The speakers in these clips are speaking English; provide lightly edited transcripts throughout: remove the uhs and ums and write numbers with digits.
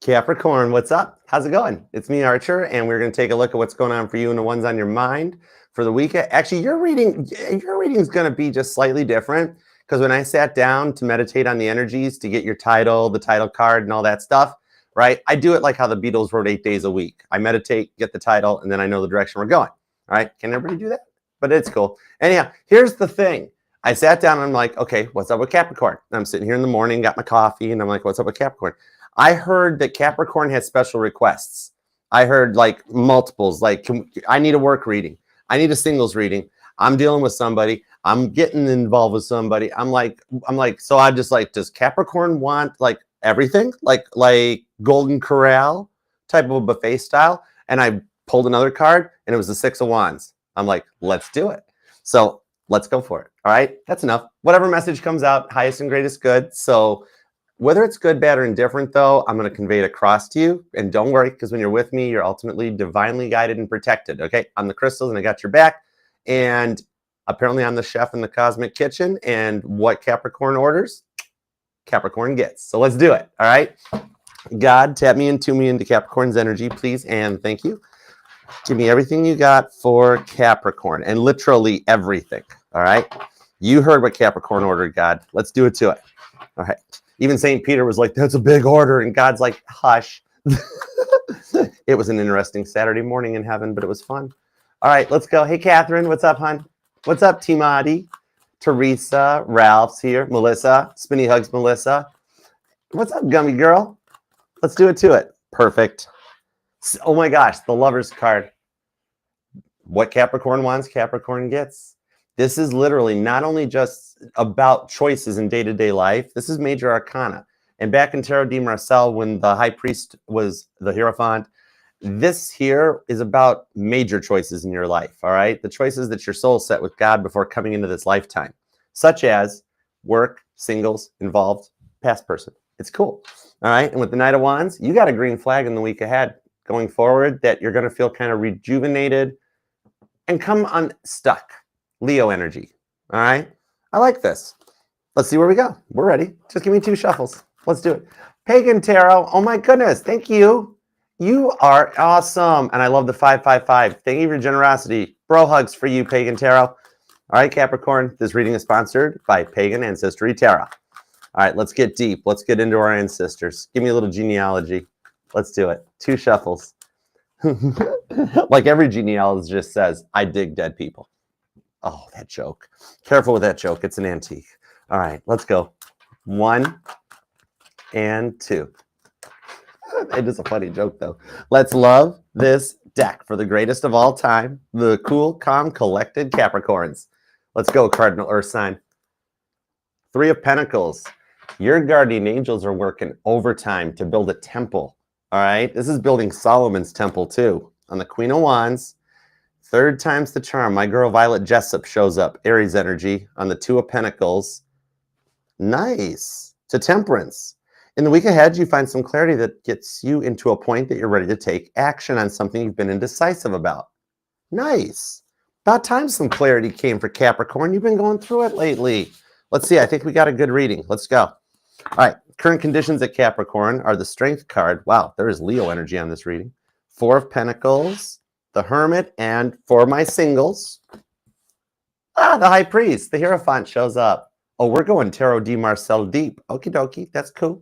Capricorn, what's up? How's it going? It's me, Archer, and we're going to take a look at what's going on for you and the ones on your mind for the weekend. Actually, your reading is going to be just slightly different because when I sat down to meditate on the energies to get your title, the title card, and all that stuff, right? I do it like how the Beatles wrote 8 days a week. I meditate, get the title, and then I know the direction we're going. All right? Can everybody do that? But it's cool. Anyhow, here's the thing. I sat down and I'm like, okay, what's up with Capricorn? And I'm sitting here in the morning, got my coffee, and I'm like, what's up with Capricorn? I heard that Capricorn has special requests. I heard like multiples, like I need a work reading. I need a singles reading. I'm dealing with somebody. I'm getting involved with somebody. I'm like, so I'm just like, does Capricorn want like everything? Like Golden Corral type of a buffet style? And I pulled another card and it was the Six of Wands. I'm like, let's do it. So let's go for it. All right, that's enough. Whatever message comes out, highest and greatest good. So whether it's good, bad, or indifferent, though, I'm going to convey it across to you. And don't worry, because when you're with me, you're ultimately divinely guided and protected. Okay, I'm the crystals, and I got your back. And apparently, I'm the chef in the cosmic kitchen. And what Capricorn orders, Capricorn gets. So let's do it. All right. God, tap me and tune me into Capricorn's energy, please, and thank you. Give me everything you got for Capricorn, and literally everything. All right. You heard what Capricorn ordered, God. Let's do it to it. All right. Even St. Peter was like, that's a big order. And God's like, hush. It was an interesting Saturday morning in heaven, but it was fun. All right, let's go. Hey, Catherine, what's up, hon? What's up, Timati? Teresa, Ralph's here. Melissa, Spinny Hugs Melissa. What's up, Gummy Girl? Let's do it to it. Perfect. Oh my gosh, the Lover's card. What Capricorn wants, Capricorn gets. This is literally not only just about choices in day-to-day life. This is major arcana. And back in Tarot de Marseille, when the high priest was the Hierophant, this here is about major choices in your life, all right? The choices that your soul set with God before coming into this lifetime, such as work, singles, involved, past person. It's cool, all right? And with the Knight of Wands, you got a green flag in the week ahead going forward that you're going to feel kind of rejuvenated and come unstuck. Leo energy. All right. I like this. Let's see where we go. We're ready. Just give me 2 shuffles. Let's do it. Pagan Tarot. Oh my goodness. Thank you. You are awesome. And I love the 555. Thank you for your generosity. Bro hugs for you, Pagan Tarot. All right, Capricorn. This reading is sponsored by Pagan Ancestry Tarot. All right, let's get deep. Let's get into our ancestors. Give me a little genealogy. Let's do it. 2 shuffles. Like every genealogist says, I dig dead people. Oh, that joke. Careful with that joke. It's an antique. All right, let's go. 1 and 2. It is a funny joke, though. Let's love this deck for the greatest of all time, the cool, calm, collected Capricorns. Let's go, Cardinal Earth sign. 3 of Pentacles. Your guardian angels are working overtime to build a temple. All right, this is building Solomon's temple, too. On the Queen of Wands. 3rd time's the charm. My girl Violet Jessup shows up. Aries energy on the 2 of Pentacles. Nice. To Temperance. In the week ahead, you find some clarity that gets you into a point that you're ready to take action on something you've been indecisive about. Nice. About time some clarity came for Capricorn. You've been going through it lately. Let's see. I think we got a good reading. Let's go. All right. Current conditions at Capricorn are the Strength card. Wow, there is Leo energy on this reading. 4 of Pentacles. The Hermit, and for my singles, the High Priest, the Hierophant shows up. Oh, we're going Tarot de Marseille deep. Okie dokie, that's cool.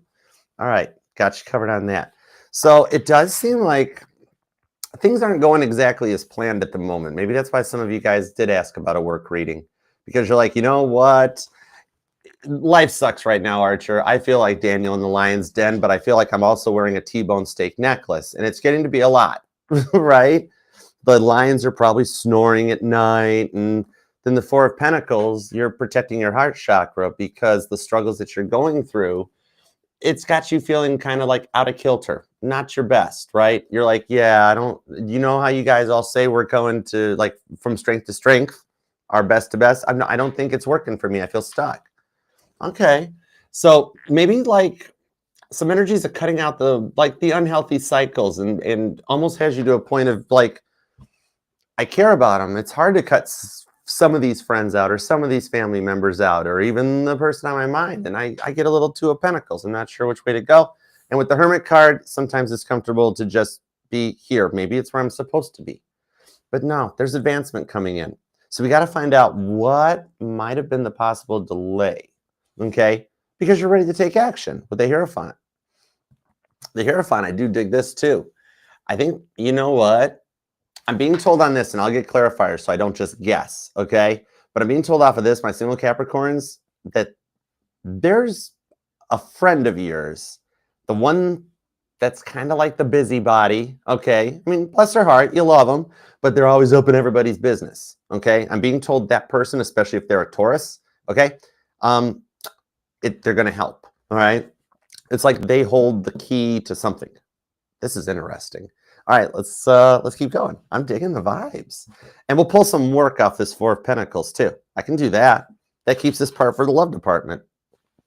All right, got you covered on that. So it does seem like things aren't going exactly as planned at the moment. Maybe that's why some of you guys did ask about a work reading, because you're like, you know what? Life sucks right now, Archer. I feel like Daniel in the Lion's Den, but I feel like I'm also wearing a T-bone steak necklace, and it's getting to be a lot, right? The lions are probably snoring at night. And then the 4 of Pentacles, you're protecting your heart chakra because the struggles that you're going through, it's got you feeling kind of like out of kilter, not your best, right? You're like, yeah, you know how you guys all say we're going to like from strength to strength, our best to best. I don't think it's working for me. I feel stuck. Okay. So maybe like some energies are cutting out the unhealthy cycles and almost has you to a point of like, I care about them. It's hard to cut some of these friends out or some of these family members out or even the person on my mind. And I get a little 2 of Pentacles. I'm not sure which way to go. And with the Hermit card, sometimes it's comfortable to just be here. Maybe it's where I'm supposed to be. But no, there's advancement coming in. So we got to find out what might have been the possible delay, okay? Because you're ready to take action with the Hierophant. The Hierophant, I do dig this too. I think, you know what? I'm being told on this, and I'll get clarifiers so I don't just guess, okay? But I'm being told off of this, my single Capricorns, that there's a friend of yours, the one that's kind of like the busybody, okay? I mean, bless their heart, you love them, but they're always up in everybody's business, okay? I'm being told that person, especially if they're a Taurus, okay? They're going to help, all right? It's like they hold the key to something. This is interesting. All right, let's keep going. I'm digging the vibes. And we'll pull some work off this Four of Pentacles too. I can do that. That keeps this part for the love department.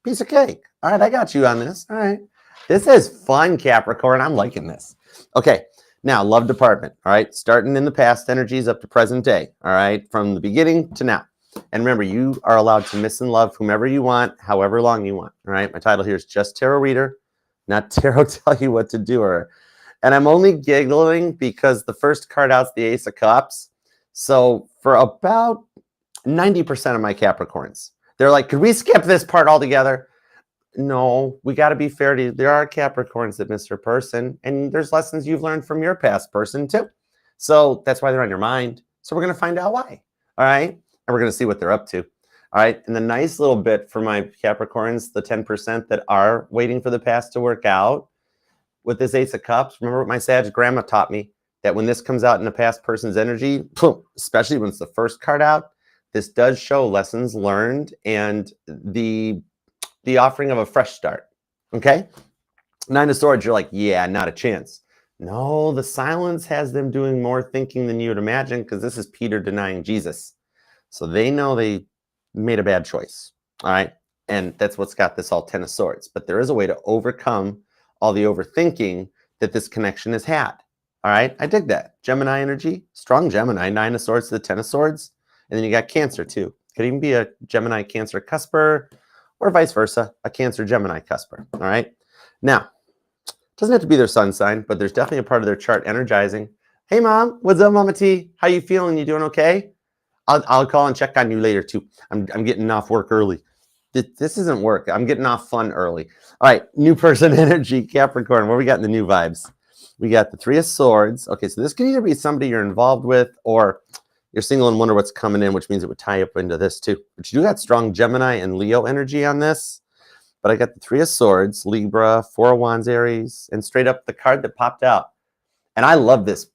Piece of cake. All right, I got you on this. All right. This is fun, Capricorn. I'm liking this. Okay, now love department. All right, starting in the past energies up to present day. All right, from the beginning to now. And remember, you are allowed to miss and love whomever you want, however long you want. All right, my title here is Just Tarot Reader, not Tarot Tell You What to Do. And I'm only giggling because the first card out's the Ace of Cups. So for about 90% of my Capricorns, they're like, could we skip this part altogether? No, we got to be fair to, there are Capricorns that miss their person, and there's lessons you've learned from your past person too. So that's why they're on your mind. So we're going to find out why. All right. And we're going to see what they're up to. All right. And the nice little bit for my Capricorns, the 10% that are waiting for the past to work out, with this Ace of Cups, remember what my Sag grandma taught me, that when this comes out in a past person's energy, especially when it's the first card out, this does show lessons learned and the offering of a fresh start, okay? Nine of Swords, you're like, yeah, not a chance. No, the silence has them doing more thinking than you would imagine, because this is Peter denying Jesus. So they know they made a bad choice, all right? And that's what's got this all 10 of Swords. But there is a way to overcome all the overthinking that this connection has had. All right, I dig that. Gemini energy, strong Gemini, 9 of Swords to the 10 of Swords. And then you got Cancer too. Could even be a Gemini Cancer cusper, or vice versa, a Cancer Gemini cusper. All right, now, doesn't have to be their sun sign, but there's definitely a part of their chart energizing. Hey mom, what's up, Mama T? How you feeling? You doing okay? I'll call and check on you later too. I'm getting off work early. This isn't work. I'm getting off fun early. All right, new person energy, Capricorn. What we got in the new vibes? We got the 3 of Swords. Okay, so this can either be somebody you're involved with, or you're single and wonder what's coming in, which means it would tie up into this too. But you do got strong Gemini and Leo energy on this. But I got the 3 of Swords, Libra, 4 of Wands, Aries, and straight up the card that popped out. And I love this.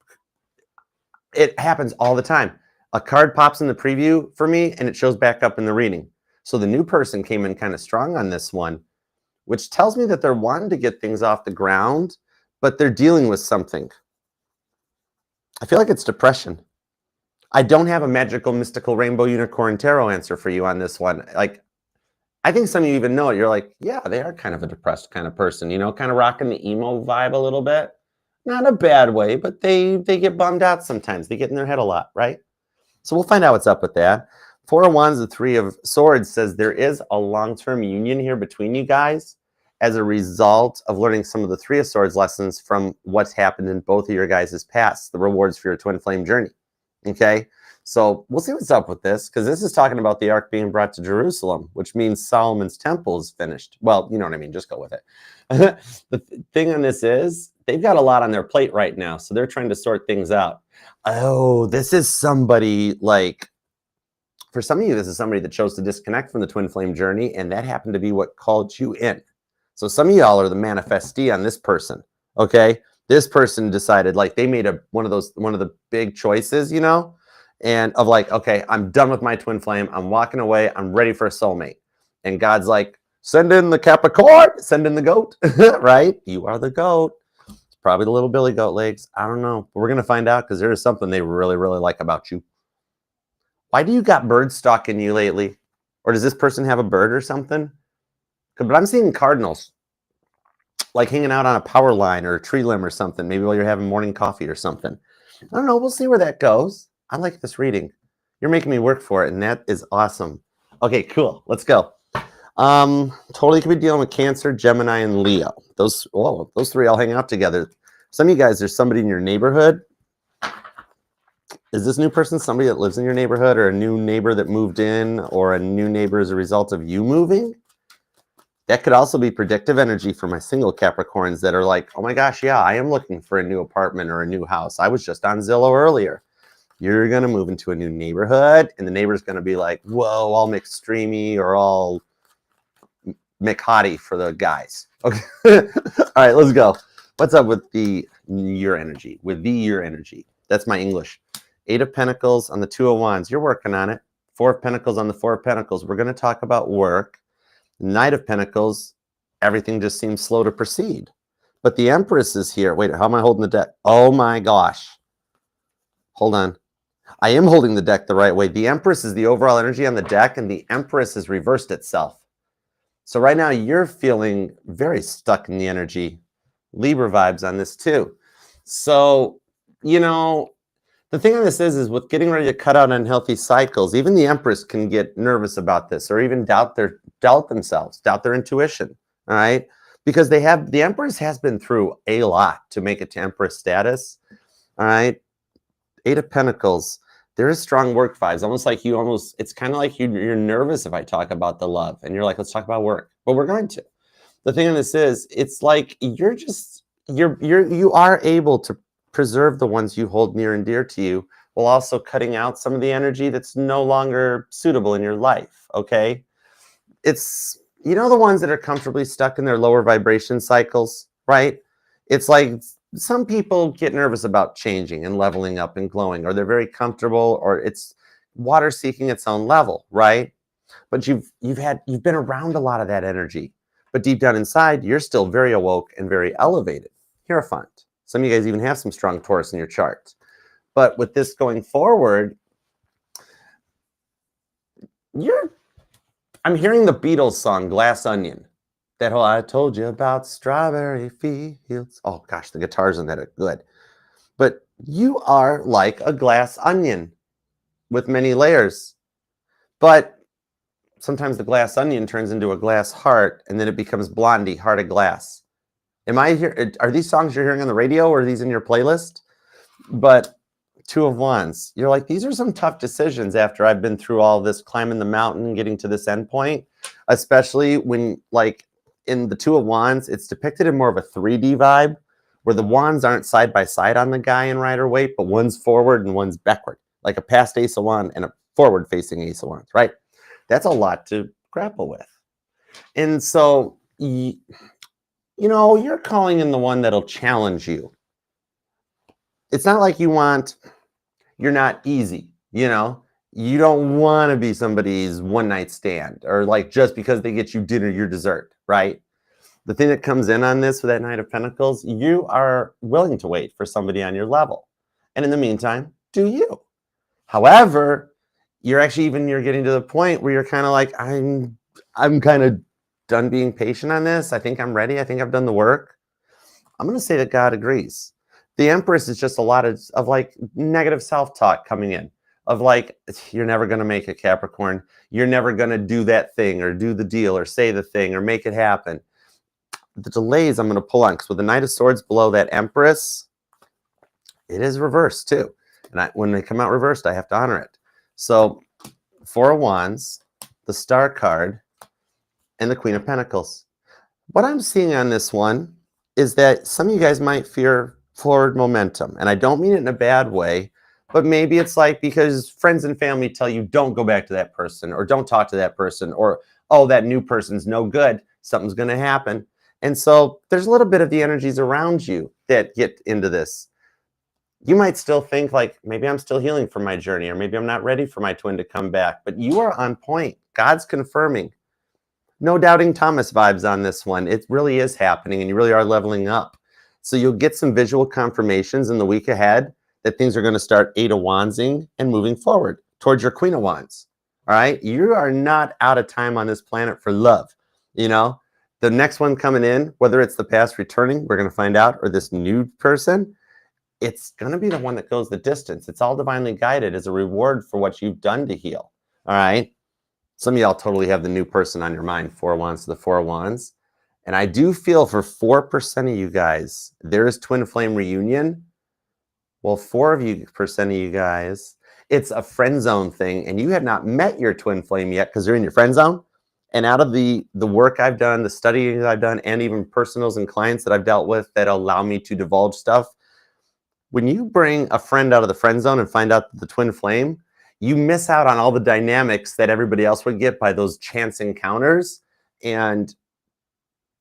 It happens all the time. A card pops in the preview for me, and it shows back up in the reading. So the new person came in kind of strong on this one, which tells me that they're wanting to get things off the ground, but they're dealing with something. I feel like it's depression. I don't have a magical, mystical, rainbow, unicorn, tarot answer for you on this one. Like, I think some of you even know it. You're like, yeah, they are kind of a depressed kind of person, you know, kind of rocking the emo vibe a little bit. Not a bad way, but they get bummed out sometimes. They get in their head a lot, right? So we'll find out what's up with that. 4 of Wands, the 3 of Swords says there is a long-term union here between you guys as a result of learning some of the 3 of Swords lessons from what's happened in both of your guys' past, the rewards for your twin flame journey. Okay, so we'll see what's up with this, because this is talking about the ark being brought to Jerusalem, which means Solomon's temple is finished. Well, you know what I mean, just go with it. The thing on this is they've got a lot on their plate right now, so they're trying to sort things out. Oh, this is somebody like, for some of you, this is somebody that chose to disconnect from the twin flame journey, and that happened to be what called you in. So some of y'all are the manifestee on this person, okay? This person decided, like, they made one of the big choices, you know, and of like, okay, I'm done with my twin flame. I'm walking away. I'm ready for a soulmate. And God's like, send in the Capricorn, send in the goat, right? You are the goat. It's probably the little Billy goat legs. I don't know, but we're going to find out, because there is something they really, really like about you. Why do you got bird stalking you lately? Or does this person have a bird or something? But I'm seeing cardinals, like hanging out on a power line or a tree limb or something, maybe while you're having morning coffee or something. I don't know. We'll see where that goes. I like this reading. You're making me work for it, and that is awesome. Okay, cool. Let's go. Totally could be dealing with Cancer, Gemini, and Leo. Those three all hang out together. Some of you guys, there's somebody in your neighborhood. Is this new person somebody that lives in your neighborhood, or a new neighbor that moved in, or a new neighbor as a result of you moving? That could also be predictive energy for my single Capricorns that are like, oh my gosh, yeah, I am looking for a new apartment or a new house. I was just on Zillow earlier. You're going to move into a new neighborhood, and the neighbor's going to be like, whoa, all McStreamy or all McHottie for the guys. Okay. All right, let's go. What's up with your energy? With your energy. That's my English. 8 of Pentacles on the 2 of Wands. You're working on it. 4 of Pentacles on the 4 of Pentacles. We're going to talk about work. Knight of Pentacles. Everything just seems slow to proceed. But the Empress is here. Wait, how am I holding the deck? Oh my gosh. Hold on. I am holding the deck the right way. The Empress is the overall energy on the deck, and the Empress has reversed itself. So right now you're feeling very stuck in the energy. Libra vibes on this too. So, you know, the thing on this is with getting ready to cut out unhealthy cycles, even the Empress can get nervous about this, or even doubt themselves, doubt their intuition. All right. Because the Empress has been through a lot to make it to Empress status. All right. 8 of Pentacles. There is strong work vibes. It's kind of like you're nervous if I talk about the love, and you're like, let's talk about work. But we're going to. The thing on this is, it's like you are able to preserve the ones you hold near and dear to you, while also cutting out some of the energy that's no longer suitable in your life. Okay. It's, the ones that are comfortably stuck in their lower vibration cycles, right? It's like, some people get nervous about changing and leveling up and glowing, or they're very comfortable, or it's water seeking its own level, right? But you've been around a lot of that energy, but deep down inside, you're still very awoke and very elevated. Hierophant. Some of you guys even have some strong Taurus in your chart. But with this going forward, I'm hearing the Beatles song, Glass Onion. That whole, I told you about strawberry fields. Oh gosh, the guitars in that are good. But you are like a glass onion with many layers. But sometimes the glass onion turns into a glass heart, and then it becomes Blondie, Heart of Glass. Are these songs you're hearing on the radio, or are these in your playlist? But 2 of Wands, you're like, these are some tough decisions after I've been through all this, climbing the mountain, getting to this end point, especially when, like, in the 2 of Wands, it's depicted in more of a 3D vibe, where the wands aren't side by side on the guy in Rider-Waite, but one's forward and one's backward, like a past Ace of Wands and a forward-facing Ace of Wands, right? That's a lot to grapple with. And so, you're calling in the one that'll challenge you. It's not like you're not easy, You don't want to be somebody's one-night stand, or like just because they get you dinner, you're dessert, right? The thing that comes in on this with that Knight of Pentacles, you are willing to wait for somebody on your level. And in the meantime, do you. However, you're getting to the point where you're kind of like, I'm kind of done being patient on this. I think I'm ready. I think I've done the work. I'm going to say that God agrees. The Empress is just a lot of like negative self-talk coming in, of like, you're never going to make it, Capricorn. You're never going to do that thing, or do the deal, or say the thing, or make it happen. The delays I'm going to pull on, because with the Knight of Swords below that Empress, it is reversed too. And when they come out reversed, I have to honor it. So 4 of Wands, the Star card, and the Queen of Pentacles. What I'm seeing on this one is that some of you guys might fear forward momentum. And I don't mean it in a bad way, but maybe it's like because friends and family tell you don't go back to that person, or don't talk to that person, or, oh, that new person's no good, something's going to happen. And so there's a little bit of the energies around you that get into this. You might still think like, maybe I'm still healing from my journey, or maybe I'm not ready for my twin to come back, but you are on point. God's confirming. No doubting Thomas vibes on this one. It really is happening, and you really are leveling up. So you'll get some visual confirmations in the week ahead that things are going to start 8 of Wandsing and moving forward towards your Queen of Wands. All right. You are not out of time on this planet for love. The next one coming in, whether it's the past returning, we're going to find out, or this new person, it's going to be the one that goes the distance. It's all divinely guided as a reward for what you've done to heal. All right. Some of y'all totally have the new person on your mind, Four of Wands to the Four of Wands. And I do feel for 4% of you guys, there is twin flame reunion. Well, 4% of you guys, it's a friend zone thing, and you have not met your twin flame yet because they're in your friend zone. And out of the work I've done, the studying I've done, and even personals and clients that I've dealt with that allow me to divulge stuff, when you bring a friend out of the friend zone and find out the twin flame, you miss out on all the dynamics that everybody else would get by those chance encounters. And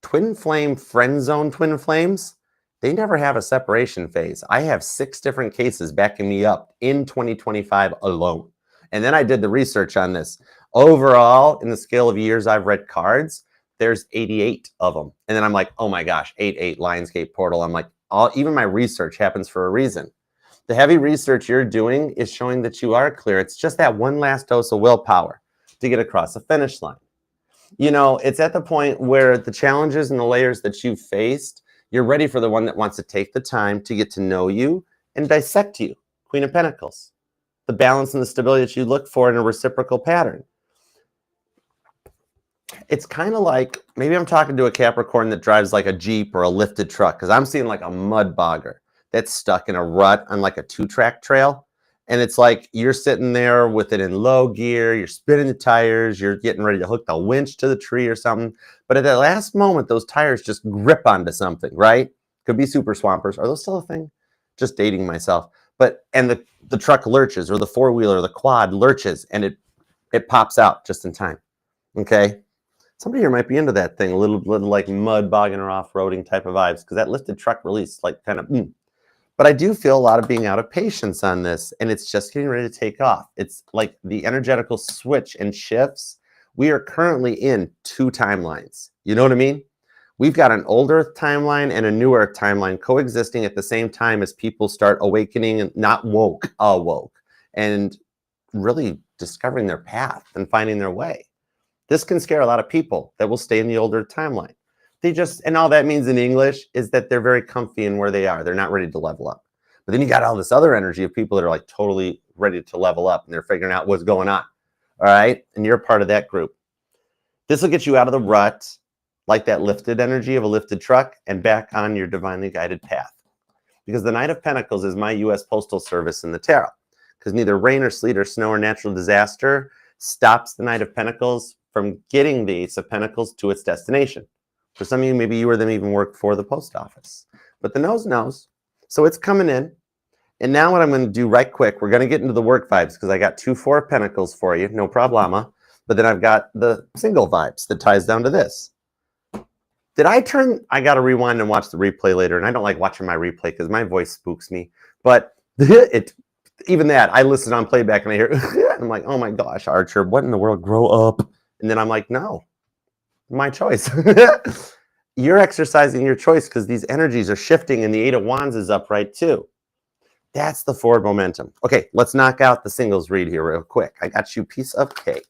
twin flame, friend zone twin flames, they never have a separation phase. I have 6 different cases backing me up in 2025 alone. And then I did the research on this. Overall, in the scale of years I've read cards, there's 88 of them. And then I'm like, oh my gosh, 88 Lionsgate portal. I'm like, even my research happens for a reason. The heavy research you're doing is showing that you are clear. It's just that one last dose of willpower to get across the finish line. You know, it's at the point where the challenges and the layers that you've faced, you're ready for the one that wants to take the time to get to know you and dissect you. Queen of Pentacles. The balance and the stability that you look for in a reciprocal pattern. It's kind of like, maybe I'm talking to a Capricorn that drives like a Jeep or a lifted truck, because I'm seeing like a mud bogger that's stuck in a rut on like a 2-track trail. And it's like you're sitting there with it in low gear, you're spinning the tires, you're getting ready to hook the winch to the tree or something. But at that last moment, those tires just grip onto something, right? Could be super swampers. Are those still a thing? Just dating myself. But, and the truck lurches, or the 4-wheeler, or the quad lurches, and it pops out just in time. Okay? Somebody here might be into that thing, a little like mud bogging or off-roading type of vibes, because that lifted truck release, like kind of, But I do feel a lot of being out of patience on this, and it's just getting ready to take off. It's like the energetical switch and shifts. We are currently in 2 timelines. You know what I mean? We've got an old Earth timeline and a new Earth timeline coexisting at the same time as people start awakening, and not awoke, and really discovering their path and finding their way. This can scare a lot of people that will stay in the older timeline. And all that means in English is that they're very comfy in where they are. They're not ready to level up. But then you got all this other energy of people that are like totally ready to level up, and they're figuring out what's going on. All right? And you're part of that group. This will get you out of the rut, like that lifted energy of a lifted truck, and back on your divinely guided path. Because the Knight of Pentacles is my U.S. Postal Service in the tarot. Because neither rain or sleet or snow or natural disaster stops the Knight of Pentacles from getting the Ace of Pentacles to its destination. For some of you, maybe you or them even work for the post office. But the nose knows. So it's coming in. And now what I'm going to do right quick, we're going to get into the work vibes, because I got 2 4 of Pentacles for you, no problema. But then I've got the single vibes that ties down to this. I got to rewind and watch the replay later. And I don't like watching my replay because my voice spooks me. But even that, I listen on playback and I hear, I'm like, oh my gosh, Archer, what in the world? Grow up. And then I'm like, no, my choice. You're exercising your choice because these energies are shifting, and the 8 of Wands is upright too. That's the forward momentum. Okay, let's knock out the singles read here real quick. I got you piece of cake.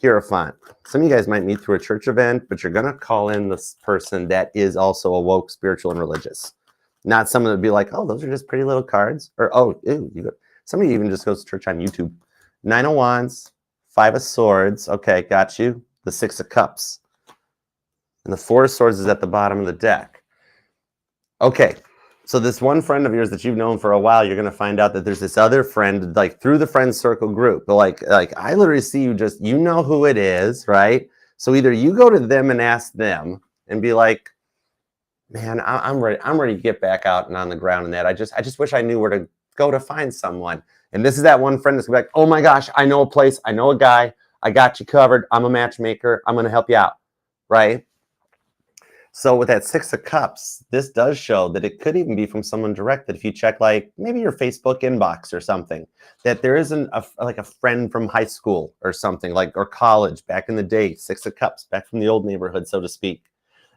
Hierophant. Some of you guys might meet through a church event, but you're going to call in this person that is also awoke, spiritual, and religious. Not someone that would be like, oh, those are just pretty little cards. Or, oh, ew, somebody even just goes to church on YouTube. 9 of Wands, 5 of Swords. Okay, got you. The 6 of Cups. And the 4 of Swords is at the bottom of the deck. Okay, so this one friend of yours that you've known for a while, you're going to find out that there's this other friend, like through the friend circle group. But like I literally see you just, you know who it is, right? So either you go to them and ask them and be like, man, I'm ready to get back out and on the ground and that. I just wish I knew where to go to find someone. And this is that one friend that's gonna be like, oh my gosh, I know a place, I know a guy, I got you covered, I'm a matchmaker, I'm gonna help you out, right? So with that 6 of Cups, this does show that it could even be from someone direct, that if you check like maybe your Facebook inbox or something, that there isn't like a friend from high school or something, like, or college back in the day, 6 of Cups, back from the old neighborhood, so to speak.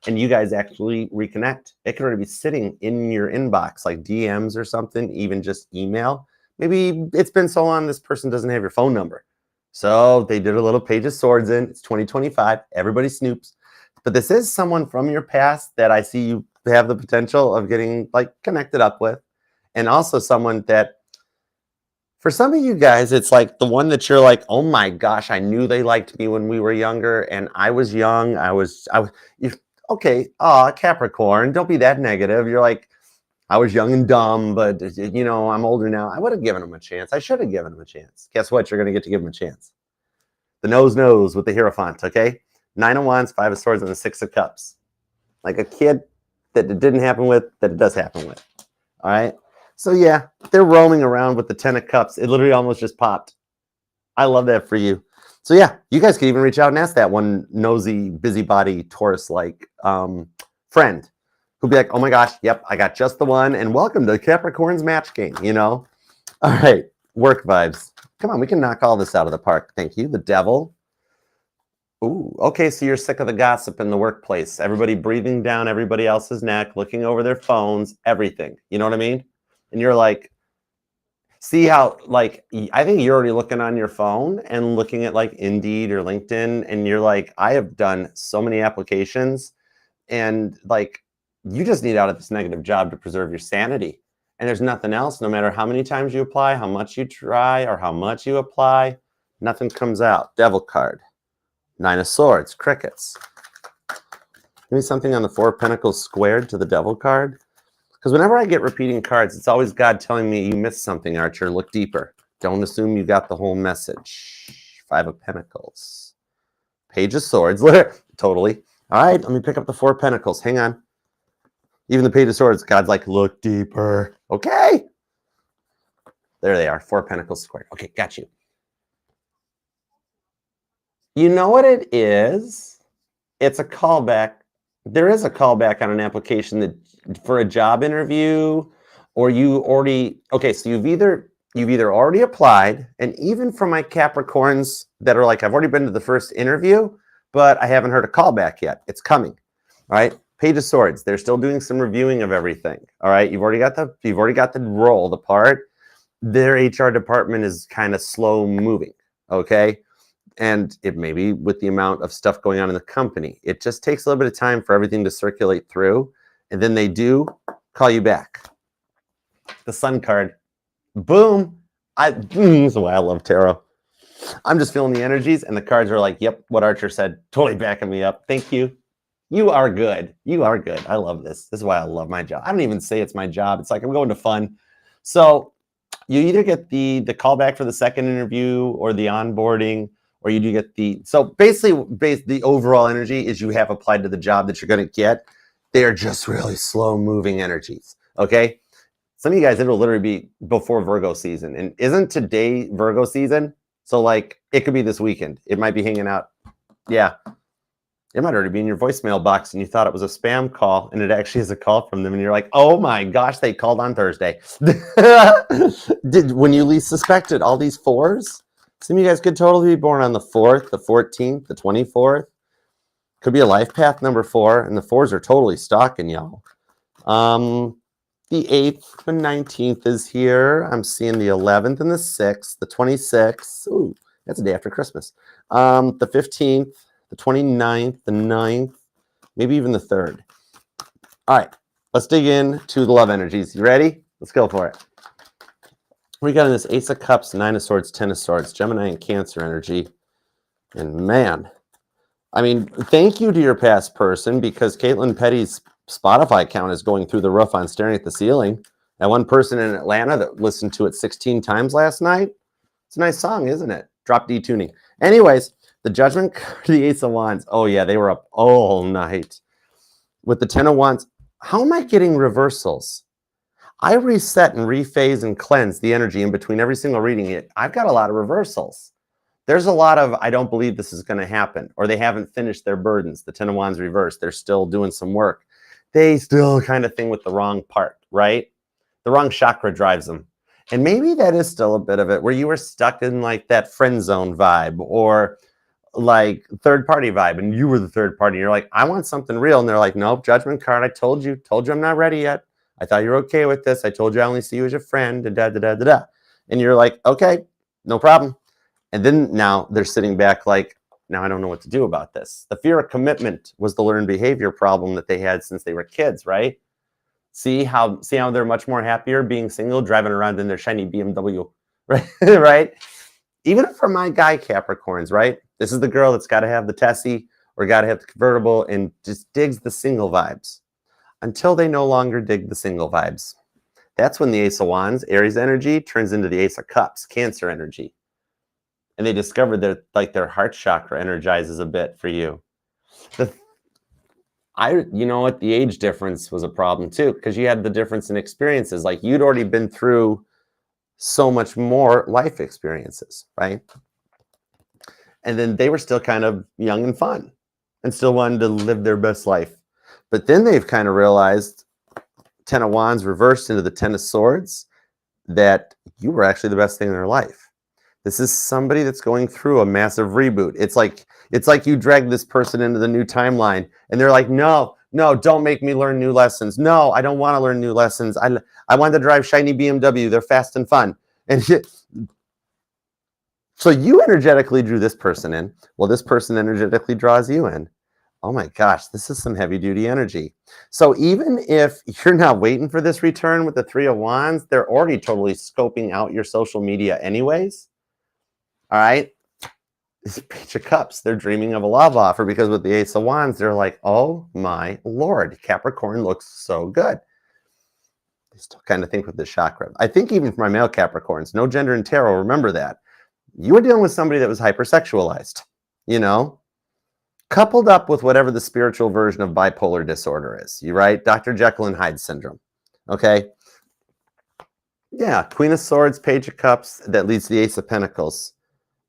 And you guys actually reconnect. It could already be sitting in your inbox, like DMs or something, even just email. Maybe it's been so long this person doesn't have your phone number. So they did a little Page of Swords in. It's 2025. Everybody snoops. But this is someone from your past that I see you have the potential of getting like connected up with. And also someone that For some of you guys, it's like the one that you're like, oh my gosh, I knew they liked me when we were younger, and I was young. Okay, Capricorn, don't be that negative. You're like, I was young and dumb, but I'm older now. I would have given him a chance. I should have given him a chance. Guess what? You're going to get to give him a chance. The nose with the Hierophant, okay? 9 of Wands, 5 of Swords, and the 6 of Cups. Like a kid that it didn't happen with, that it does happen with. All right? So yeah, they're roaming around with the 10 of Cups. It literally almost just popped. I love that for you. So yeah, you guys can even reach out and ask that one nosy, busybody, Taurus-like friend who'll be like, oh my gosh, yep, I got just the one, and welcome to Capricorn's match game, All right, work vibes. Come on, we can knock all this out of the park. Thank you. The Devil. Ooh, okay, so you're sick of the gossip in the workplace. Everybody breathing down everybody else's neck, looking over their phones, everything. You know what I mean? And you're like, see how, like, I think you're already looking on your phone and looking at like Indeed or LinkedIn, and you're like, I have done so many applications, and like, you just need out of this negative job to preserve your sanity. And there's nothing else. No matter how many times you apply, how much you try, or how much you apply, nothing comes out. Devil card. 9 of Swords, crickets. Give me something on the 4 of Pentacles squared to the Devil card. Because whenever I get repeating cards, it's always God telling me you missed something, Archer. Look deeper. Don't assume you got the whole message. 5 of Pentacles. Page of Swords. Totally. All right, let me pick up the 4 of Pentacles. Hang on. Even the Page of Swords, God's like, look deeper. Okay. There they are. 4 of Pentacles squared. Okay, got you. You know what it is? It's a callback. There is a callback on an application that for a job interview, or you already, okay, so you've either already applied, and even for my Capricorns that are like, I've already been to the first interview, but I haven't heard a callback yet. It's coming. All right. Page of Swords. They're still doing some reviewing of everything. All right. You've already got the role, the part. Their HR department is kind of slow moving. Okay. And it may be with the amount of stuff going on in the company. It just takes a little bit of time for everything to circulate through. And then they do call you back. The Sun card. Boom. That's why I love tarot. I'm just feeling the energies, and the cards are like, yep, what Archer said, totally backing me up. Thank you. You are good. You are good. I love this. This is why I love my job. I don't even say it's my job. It's like I'm going to fun. So you either get the callback for the second interview or the onboarding, or you do get so basically the overall energy is you have applied to the job that you're going to get. They're just really slow moving energies. Okay. Some of you guys, it'll literally be before Virgo season. And isn't today Virgo season? So like it could be this weekend. It might be hanging out. Yeah. It might already be in your voicemail box and you thought it was a spam call, and it actually is a call from them. And you're like, oh my gosh, they called on Thursday. When you least suspected, all these 4s? Some of you guys could totally be born on the 4th, the 14th, the 24th. Could be a life path number 4, and the 4s are totally stalking y'all. The 8th and 19th is here. I'm seeing the 11th and the 6th, the 26th. Ooh, that's a day after Christmas. The 15th, the 29th, the 9th, maybe even the 3rd. All right, let's dig into the love energies. You ready? Let's go for it. We got in this Ace of Cups, 9 of Swords, 10 of Swords, Gemini and Cancer energy. And man, I mean, thank you to your past person, because Caitlin Petty's Spotify account is going through the roof on Staring at the Ceiling. That one person in Atlanta that listened to it 16 times last night. It's a nice song, isn't it? Drop D tuning. Anyways, the Judgment card, the Ace of Wands. Oh yeah, they were up all night. With the 10 of Wands, how am I getting reversals? I reset and rephase and cleanse the energy in between every single reading. I've got a lot of reversals. There's a lot of, I don't believe this is going to happen, or they haven't finished their burdens. The 10 of Wands reversed. They're still doing some work. They still kind of thing with the wrong part, right? The wrong chakra drives them. And maybe that is still a bit of it, where you were stuck in like that friend zone vibe, or like third party vibe, and you were the third party. You're like, I want something real. And they're like, nope, Judgment card. I told you I'm not ready yet. I thought you were okay with this. I told you I only see you as a friend, and da-da-da-da-da. And you're like, okay, no problem. And then now they're sitting back like, now I don't know what to do about this. The fear of commitment was the learned behavior problem that they had since they were kids, right? See how they're much more happier being single, driving around in their shiny BMW right? Right? Even for my guy Capricorns, right? This is the girl that's got to have the Tessie or got to have the convertible and just digs the single vibes until they no longer dig the single vibes. That's when the Ace of Wands, Aries energy, turns into the Ace of Cups, Cancer energy. And they discovered that like their heart chakra energizes a bit for you. You know what? The age difference was a problem too, because you had the difference in experiences. Like you'd already been through so much more life experiences, right? And then they were still kind of young and fun and still wanted to live their best life. But then they've kind of realized, Ten of Wands reversed into the Ten of Swords, that you were actually the best thing in their life. This is somebody that's going through a massive reboot. It's like you drag this person into the new timeline and they're like, no, don't make me learn new lessons. No, I don't want to learn new lessons. I want to drive shiny BMW. They're fast and fun. And so you energetically drew this person in. Well, this person energetically draws you in. Oh my gosh, this is some heavy duty energy. So even if you're not waiting for this return with the Three of Wands, they're already totally scoping out your social media anyways. All right. This Page of Cups, they're dreaming of a love offer because with the Ace of Wands, they're like, oh my Lord, Capricorn looks so good. They still kind of think with the chakra. I think even for my male Capricorns, no gender in tarot, remember that. You were dealing with somebody that was hypersexualized, you know, coupled up with whatever the spiritual version of bipolar disorder is. You right? Dr. Jekyll and Hyde syndrome. Okay. Yeah. Queen of Swords, Page of Cups, that leads to the Ace of Pentacles.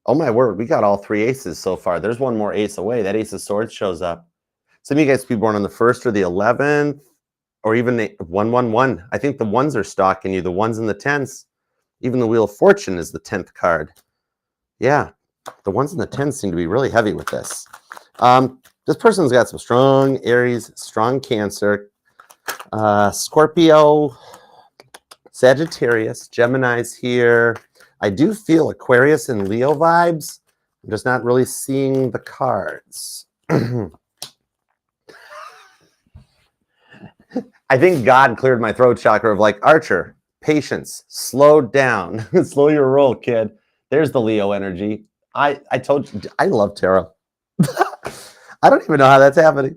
Oh my word, we got all three aces so far. There's one more ace away. That Ace of Swords shows up. Some of you guys could be born on the 1st or the 11th, or even the 111. I think the ones are stalking you, the ones and the 10s. Even the Wheel of Fortune is the 10th card. Yeah, the ones and the 10s seem to be really heavy with this. This person's got some strong Aries, strong Cancer, Scorpio, Sagittarius, Gemini's here. I do feel Aquarius and Leo vibes. I'm just not really seeing the cards. I think God cleared my throat chakra of like, Archer, patience, slow down. Slow your roll, kid. There's the Leo energy. I told you, I love tarot. I don't even know how that's happening.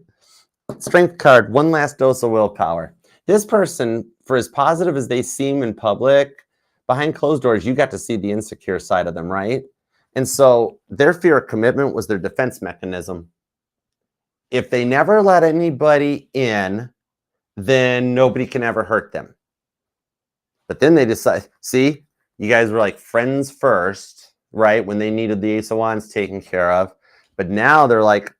Strength card, one last dose of willpower. This person, for as positive as they seem in public, behind closed doors, you got to see the insecure side of them, right? And so their fear of commitment was their defense mechanism. If they never let anybody in, then nobody can ever hurt them. But then they decide, see, you guys were like friends first, right? When they needed the Ace of Wands taken care of. But now they're like,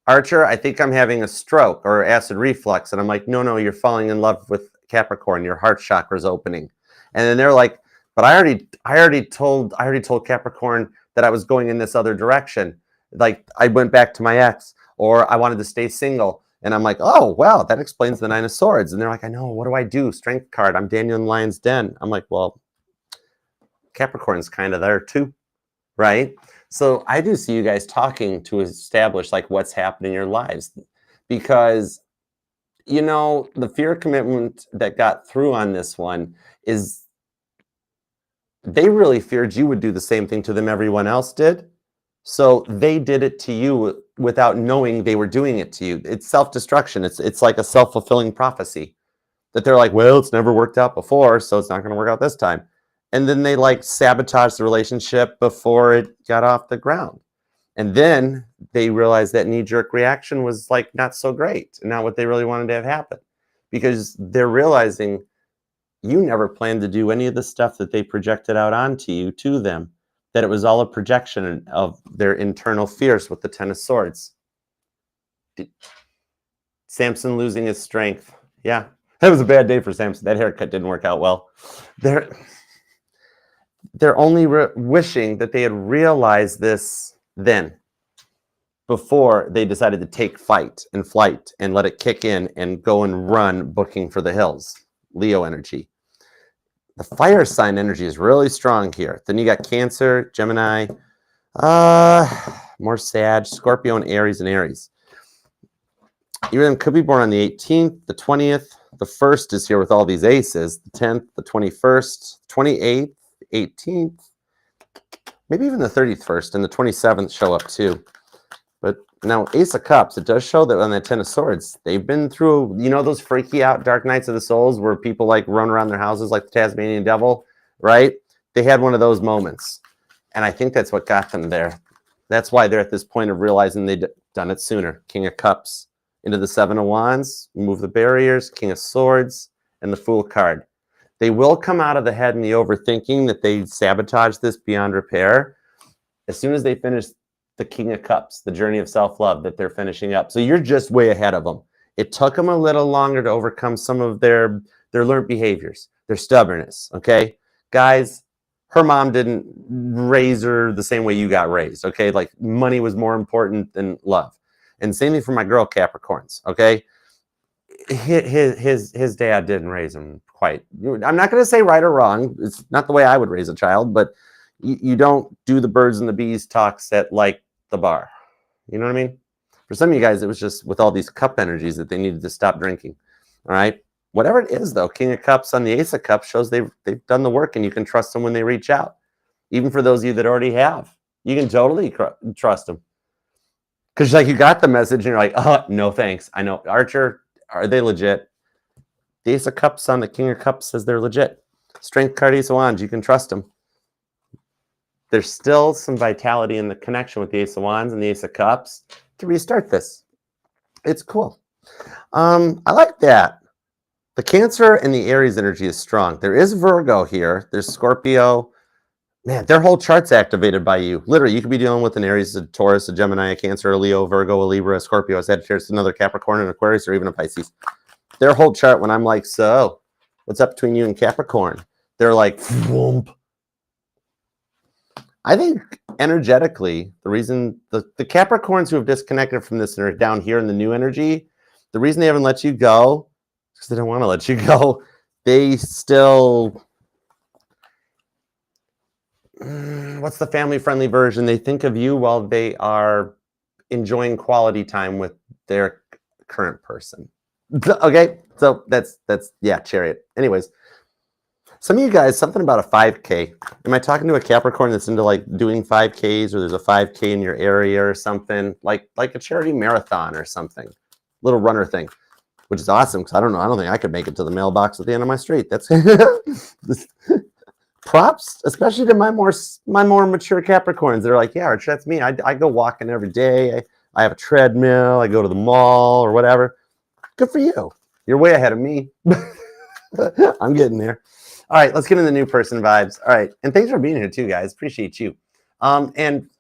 Archer, I think I'm having a stroke or acid reflux. And I'm like, no, you're falling in love with Capricorn. Your heart chakra's opening. And then they're like, but I already told Capricorn that I was going in this other direction. Like I went back to my ex, or I wanted to stay single. And I'm like, oh, well, that explains the Nine of Swords. And they're like, I know, what do I do? Strength card. I'm Daniel in Lion's Den. I'm like, well, Capricorn's kind of there too, right? So I do see you guys talking to establish like what's happening in your lives, because, you know, the fear of commitment that got through on this one is they really feared you would do the same thing to them everyone else did. So they did it to you without knowing they were doing it to you. It's self-destruction. It's like a self-fulfilling prophecy that they're like, well, it's never worked out before, so it's not going to work out this time. And then they like sabotage the relationship before it got off the ground. And then they realized that knee-jerk reaction was like not so great and not what they really wanted to have happen, because they're realizing you never planned to do any of the stuff that they projected out onto you to them, that it was all a projection of their internal fears with the Ten of Swords. Samson losing his strength. Yeah, that was a bad day for Samson. That haircut didn't work out well. They're only wishing that they had realized this then, before they decided to take flight and let it kick in and go and run booking for the hills. Leo energy. The fire sign energy is really strong here. Then you got Cancer, Gemini, more Sag, Scorpio, and Aries. You of them could be born on the 18th, the 20th. The 1st is here with all these aces. The 10th, the 21st, 28th, 18th, maybe even the 31st, and the 27th show up too. But now Ace of Cups, it does show that on that Ten of Swords, they've been through, you know, those freaky out dark nights of the souls where people like run around their houses like the Tasmanian devil, right? They had one of those moments. And I think that's what got them there. That's why they're at this point of realizing they'd done it sooner. King of Cups into the Seven of Wands, remove the barriers, King of Swords, and the Fool card. They will come out of the head and the overthinking that they sabotage this beyond repair as soon as they finish the King of Cups, the journey of self-love that they're finishing up. So you're just way ahead of them. It took them a little longer to overcome some of their learned behaviors, their stubbornness, okay? Guys, her mom didn't raise her the same way you got raised, okay? Like money was more important than love. And same thing for my girl Capricorns, okay? His dad didn't raise him quite. I'm not going to say right or wrong. It's not the way I would raise a child, but you don't do the birds and the bees talks at like the bar. You know what I mean? For some of you guys, it was just with all these cup energies that they needed to stop drinking. All right? Whatever it is, though, King of Cups on the Ace of Cups shows they've done the work and you can trust them when they reach out. Even for those of you that already have, you can totally trust them. Because like you got the message and you're like, oh, no thanks. I know. Archer, are they legit? The Ace of Cups on the King of Cups says they're legit. Strength card, Ace of Wands, you can trust them. There's still some vitality in the connection with the Ace of Wands and the Ace of Cups to restart this. It's cool. I like that. The Cancer and the Aries energy is strong. There is Virgo here. There's Scorpio. Man, their whole chart's activated by you. Literally, you could be dealing with an Aries, a Taurus, a Gemini, a Cancer, a Leo, Virgo, a Libra, a Scorpio, a Sagittarius, another Capricorn, an Aquarius, or even a Pisces. Their whole chart, when I'm like, so, what's up between you and Capricorn? They're like, whoomp. I think energetically, the reason the Capricorns who have disconnected from this and are down here in the new energy, the reason they haven't let you go is because they don't want to let you go. They still, what's the family-friendly version? They think of you while they are enjoying quality time with their current person. Okay, so that's yeah, Chariot. Anyways, some of you guys, something about a 5K. Am I talking to a Capricorn that's into like doing 5Ks, or there's a 5K in your area or something, like a charity marathon or something, little runner thing, which is awesome because I don't know, I don't think I could make it to the mailbox at the end of my street. That's props, especially to my more mature Capricorns. They're like, yeah, Arch, that's me. I go walking every day. I have a treadmill. I go to the mall or whatever. Good for you. You're way ahead of me. I'm getting there. All right, let's get into the new person vibes. All right, and thanks for being here too, guys. Appreciate you. And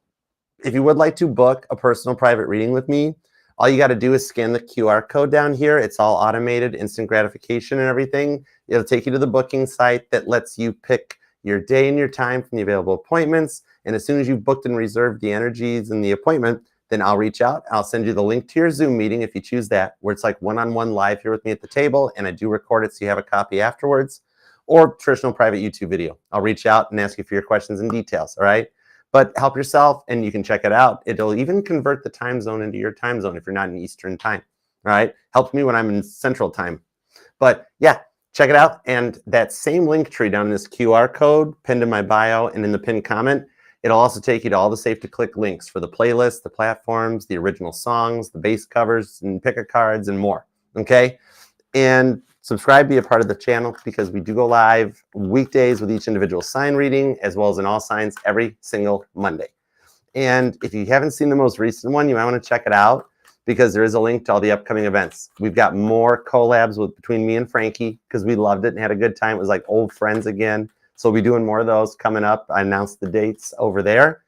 if you would like to book a personal private reading with me, all you got to do is scan the QR code down here. It's all automated, instant gratification and everything. It'll take you to the booking site that lets you pick your day and your time from the available appointments. And as soon as you've booked and reserved the energies and the appointment, then I'll reach out. I'll send you the link to your Zoom meeting if you choose that, where it's like one-on-one live here with me at the table, and I do record it so you have a copy afterwards, or traditional private YouTube video. I'll reach out and ask you for your questions and details, all right? But help yourself, and you can check it out. It'll even convert the time zone into your time zone if you're not in Eastern time, all right? Helps me when I'm in Central time. But yeah, check it out. And that same link tree down in this QR code pinned in my bio and in the pinned comment, it'll also take you to all the safe to click links for the playlist, the platforms, the original songs, the base covers and pick-a cards and more, okay? And subscribe, be a part of the channel, because we do go live weekdays with each individual sign reading, as well as in all signs every single Monday. And if you haven't seen the most recent one, you might want to check it out, because there is a link to all the upcoming events. We've got more collabs between me and Frankie, because we loved it and had a good time. It was like old friends again. So we'll be doing more of those coming up. I announced the dates over there.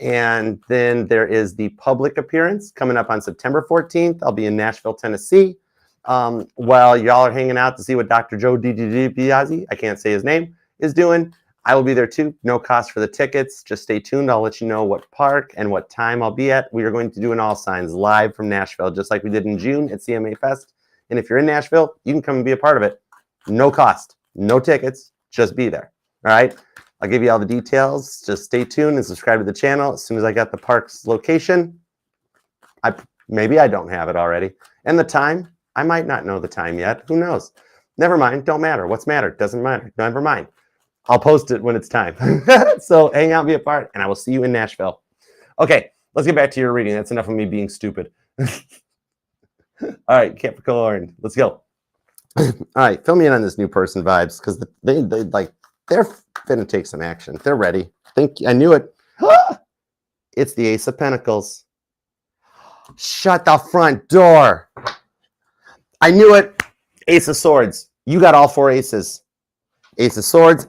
And then there is the public appearance coming up on September 14th. I'll be in Nashville, Tennessee. While y'all are hanging out to see what Dr. Joe DiBiase, I can't say his name, is doing, I will be there too. No cost for the tickets. Just stay tuned. I'll let you know what park and what time I'll be at. We are going to do an All Signs live from Nashville, just like we did in June at CMA Fest. And if you're in Nashville, you can come and be a part of it. No cost, no tickets, just be there. All right. I'll give you all the details. Just stay tuned and subscribe to the channel. As soon as I got the park's location, maybe I don't have it already. And the time, I might not know the time yet. Who knows? Never mind. Don't matter. What's matter? Doesn't matter. Never mind. I'll post it when it's time. So hang out, be a part, and I will see you in Nashville. Okay, let's get back to your reading. That's enough of me being stupid. All right, Capricorn, let's go. All right, fill me in on this new person vibes, because they're finna take some action. They're ready. I knew it. It's the Ace of Pentacles. Shut the front door. I knew it. Ace of Swords. You got all 4 aces. Ace of Swords,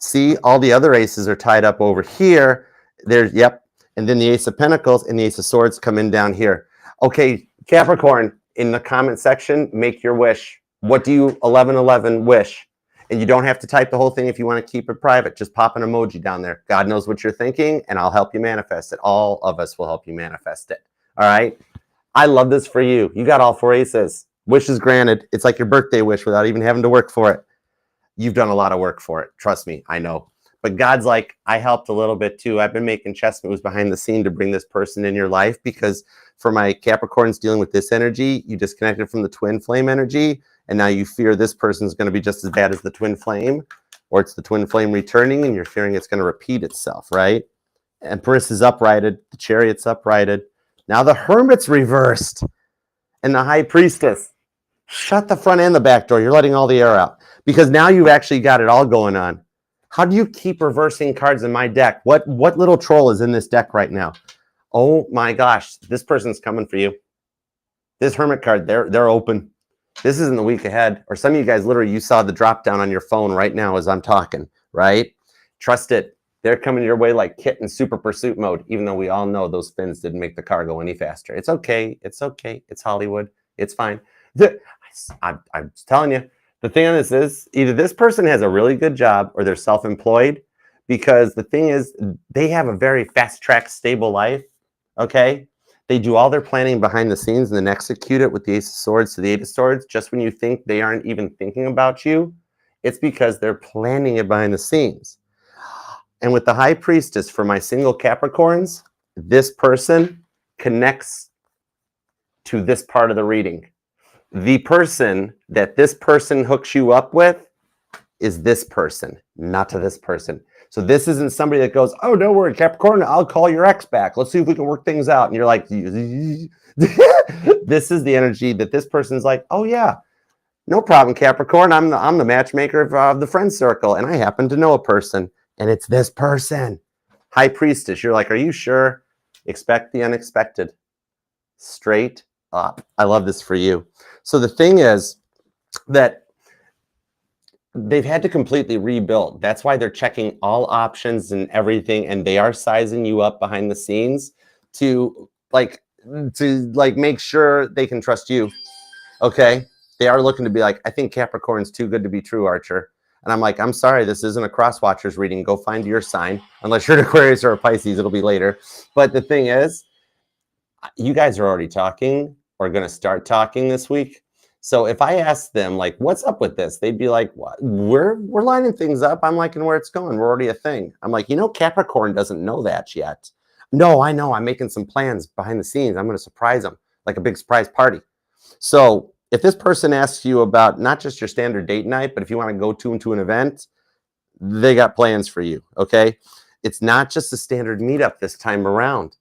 see, all the other aces are tied up over here. There's, yep. And then the Ace of Pentacles and the Ace of Swords come in down here. Okay, Capricorn, in the comment section, make your wish. What do you 1111 wish? And you don't have to type the whole thing if you want to keep it private. Just pop an emoji down there. God knows what you're thinking, and I'll help you manifest it. All of us will help you manifest it. All right? I love this for you. You got all 4 aces. Wishes granted. It's like your birthday wish without even having to work for it. You've done a lot of work for it. Trust me, I know. But God's like, I helped a little bit too. I've been making chess moves behind the scene to bring this person in your life, because for my Capricorns dealing with this energy, you disconnected from the twin flame energy, and now you fear this person's going to be just as bad as the twin flame, or it's the twin flame returning, and you're fearing it's going to repeat itself, right? Empress is uprighted. The Chariot's uprighted. Now the Hermit's reversed, and the High Priestess. Shut the front and the back door. You're letting all the air out, because now you've actually got it all going on. How do you keep reversing cards in my deck? What little troll is in this deck right now? Oh my gosh, this person's coming for you. This Hermit card, they're open. This isn't the week ahead. Or some of you guys, literally, you saw the drop down on your phone right now as I'm talking, right? Trust it. They're coming your way like Kit in super pursuit mode, even though we all know those fins didn't make the car go any faster. It's okay. It's okay. It's Hollywood. It's fine. I'm telling you, the thing on this is either this person has a really good job or they're self-employed, because the thing is they have a very fast-track, stable life, okay? They do all their planning behind the scenes and then execute it with the Ace of Swords to the Eight of Swords. Just when you think they aren't even thinking about you, it's because they're planning it behind the scenes. And with the High Priestess, for my single Capricorns, this person connects to this part of the reading. The person that this person hooks you up with is this person, not to this person. So this isn't somebody that goes, oh, don't worry, Capricorn, I'll call your ex back. Let's see if we can work things out. And you're like, this is the energy that this person's like, oh, yeah, no problem, Capricorn. I'm the matchmaker of the friend circle, and I happen to know a person, and it's this person. High Priestess, you're like, are you sure? Expect the unexpected. Straight up. I love this for you. So the thing is that they've had to completely rebuild. That's why they're checking all options and everything, and they are sizing you up behind the scenes to make sure they can trust you. Okay? They are looking to be like, I think Capricorn's too good to be true, Archer. And I'm like, I'm sorry, this isn't a cross watchers reading. Go find your sign. Unless you're an Aquarius or a Pisces, it'll be later. But the thing is, you guys are already talking or going to start talking this week. So if I ask them, like, what's up with this? They'd be like, what? We're lining things up. I'm liking where it's going. We're already a thing. I'm like, Capricorn doesn't know that yet. No, I know. I'm making some plans behind the scenes. I'm going to surprise them, like a big surprise party. So if this person asks you about not just your standard date night, but if you want to go to an event, they got plans for you, okay? It's not just a standard meetup this time around.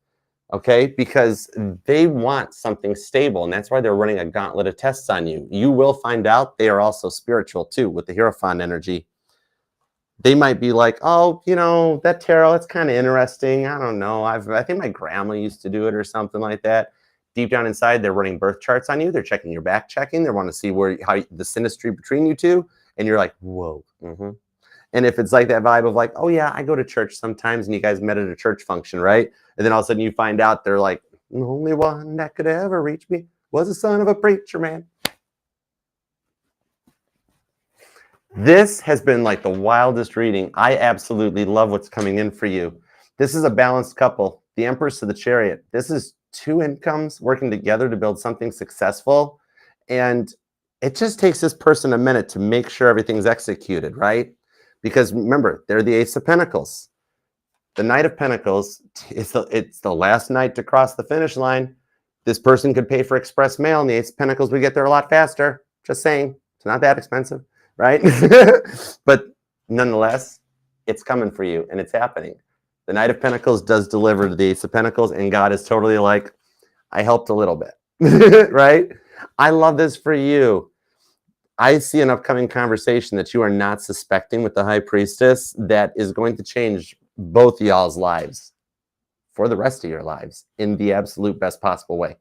Okay, because they want something stable, and that's why they're running a gauntlet of tests on you. You will find out they are also spiritual too, with the Hierophant energy. They might be like, oh, that tarot, it's kind of interesting. I don't know. I think my grandma used to do it or something like that. Deep down inside, they're running birth charts on you. They're checking your back checking. They want to see how the synastry between you two, and you're like, whoa. And if it's like that vibe of like, oh yeah, I go to church sometimes, and you guys met at a church function, right? And then all of a sudden you find out they're like, the only one that could ever reach me was the son of a preacher man. This has been like the wildest reading. I absolutely love what's coming in for you. This is a balanced couple. The Empress to the Chariot. This is 2 incomes working together to build something successful. And it just takes this person a minute to make sure everything's executed, right? Because remember, they're the Ace of Pentacles. The Knight of Pentacles, it's the last night to cross the finish line. This person could pay for express mail, and the Ace of Pentacles would get there a lot faster. Just saying, it's not that expensive, right? But nonetheless, it's coming for you and it's happening. The Knight of Pentacles does deliver to the Ace of Pentacles, and God is totally like, I helped a little bit, right? I love this for you. I see an upcoming conversation that you are not suspecting with the High Priestess that is going to change both y'all's lives for the rest of your lives in the absolute best possible way.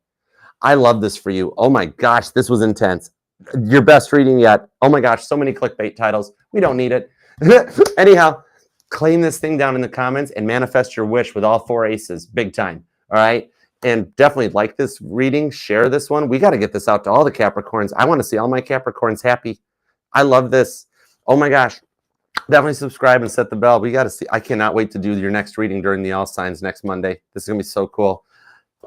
I love this for you. Oh my gosh, this was intense. Your best reading yet. Oh my gosh, so many clickbait titles. We don't need it. Anyhow, claim this thing down in the comments and manifest your wish with all 4 aces. Big time. All right. And definitely like this reading. Share this one. We got to get this out to all the Capricorns. I want to see all my Capricorns happy. I love this. Oh my gosh. Definitely subscribe and set the bell. We got to see. I cannot wait to do your next reading during the All Signs next Monday. This is going to be so cool.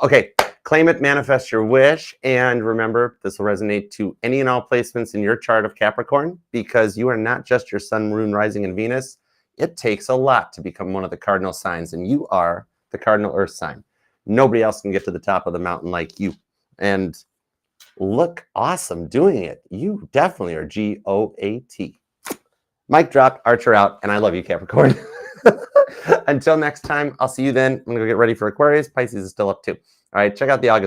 Okay. Claim it, manifest your wish, and remember, this will resonate to any and all placements in your chart of Capricorn, because you are not just your sun, moon, rising, and Venus. It takes a lot to become one of the cardinal signs, and you are the cardinal earth sign. Nobody else can get to the top of the mountain like you, and look awesome doing it. You definitely are GOAT. Mic drop, Archer out, and I love you, Capricorn. Until next time, I'll see you then. I'm going to go get ready for Aquarius. Pisces is still up too. All right, check out the August